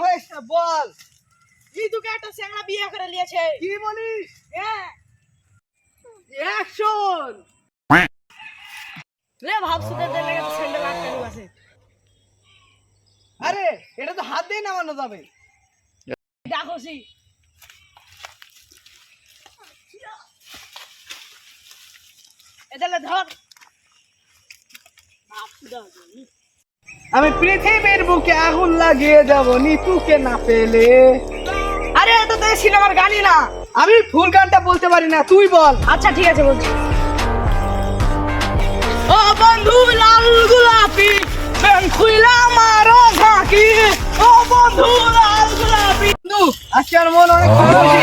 হয়েছে বল। মৃদুকে একটা চ্যাংড়া বিয়ে করে নিয়েছে। কি বলিস? হ্যাঁ অ্যাকশন। লে ভাবছি তো লেগে স্যান্ডেল আটকানো আছে। আরে এটা তো হাত দিয়ে নামানো যাবে। ডাকোসি এদালে ধর। আমি পৃথিবীর বুকে আগুন লাগিয়ে যাব নিতুকে না পেলে। আরে এটা তো সিনেমার গানই না। আমি ফুল গানটা বলতে পারি না, তুই বল। আচ্ছা ঠিক আছে বলছি। ও বন্ধু লাল গোলাপি ব্যাং খুইলা মারো ঝাঁকি। ও বন্ধু লাল গোলাপি। আজকে আমার মন অনেক খুশি।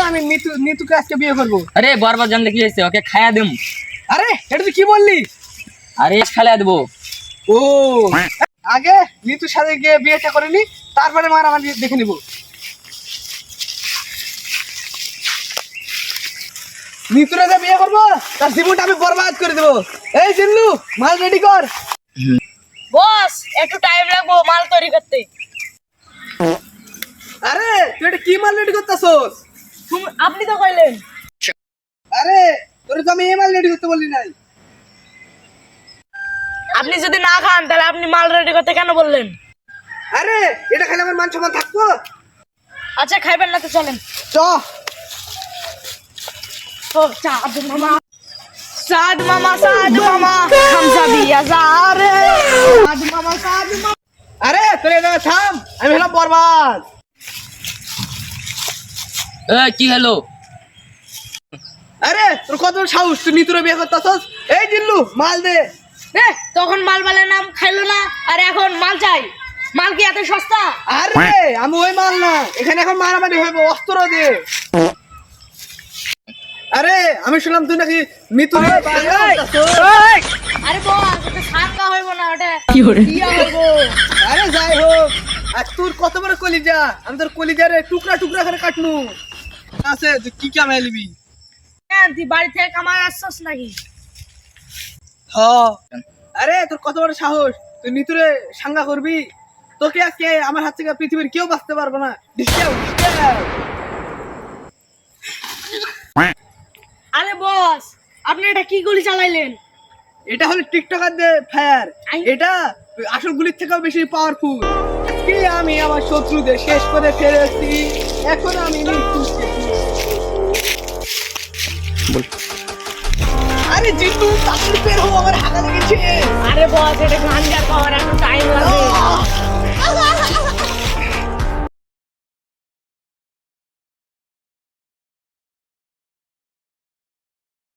আমি নিতুকে আজকে বিয়ে করবো। আরে বরবাদ জানলে কি হয়েছে? ওকে খায়া দিম। আরে এটা তুই কি বললি? আরে খাইয়া দেবো। ও আগে নিতুর সাথে গিয়ে বিয়েটা করে নি, তারপরে মার আমার দেখে নিব। নিতুরে যে বিয়ে করবো তার জীবনটা আমি বরবাদ করে দেবো। এই জিল্লু মাল রেডি কর। বস একটু টাইম লাগবো মাল তৈরি করতে। আরে তুই এটা কি মাল রেডি করতেছস? আপনি তো কইলেন। আরে তোরে তো আমি এই মাল রেডি করতে বললি নাই। আপনি যদি না খান তাহলে আপনি মাল রেডি করতে কেন বললেন? আরে এটা খেলে আমার মান সম্মান থাকবো? আচ্ছা খাইবেন না তো চলেন। চ ও চাঁদ মামা সাদ মামা খামসা বিয়া যারে। সাদ মামা আরে তোরে এটা থাম, আমি হলাম বরবাদ। কি হলো? আরে তোর কত বড় সাহস, তুই নিতুরে বিয়ে করতেছস? এই জিল্লু মাল দে। এ তখন মাল বালের নাম খাইলো না আর এখন মাল চাই। মাল কি এত সস্তা? আরে আমি ওই মাল না, এখানে এখন মারামারি হইব, অস্ত্র দে। আরে আমি শুনলাম তুই নাকি নিতুরে বিয়ে করতেছস। আরে বস ওটা সাঙ্গা হইব না, ওটা বিয়া হইব। আরে যাই হোক, আর তোর কত বড় কলিজা, আমি তোর কলিজারে টুকরা টুকরা করে কাটনু। আছে তুই কি কামাই লিবি? কেন তুই বাড়ি থেকে কামাই আসছস নাকি? আরে তোর কত বড় সাহস, তুই নিতুরে সাঙ্গা করবি? তোকে আজকে আমার হাত থেকে পৃথিবীর কেউ বাঁচতে পারবে না। আরে বস আপনি এটা কি গুলি চালাইলেন? এটা হলো টিকটকার দে ফায়ার, এটা আসল গুলির থেকেও বেশি পাওয়ারফুল। আজকে আমি আমার শত্রুদের শেষ করে ফেলেছি, এখন আমি মৃত্যুকে। আরে জিতু তাড়াতাড়ি বের হও, আমার হাতে লেগেছে। আরে বস এটা গান গার পাওয়ার একটু টাইম লাগবে।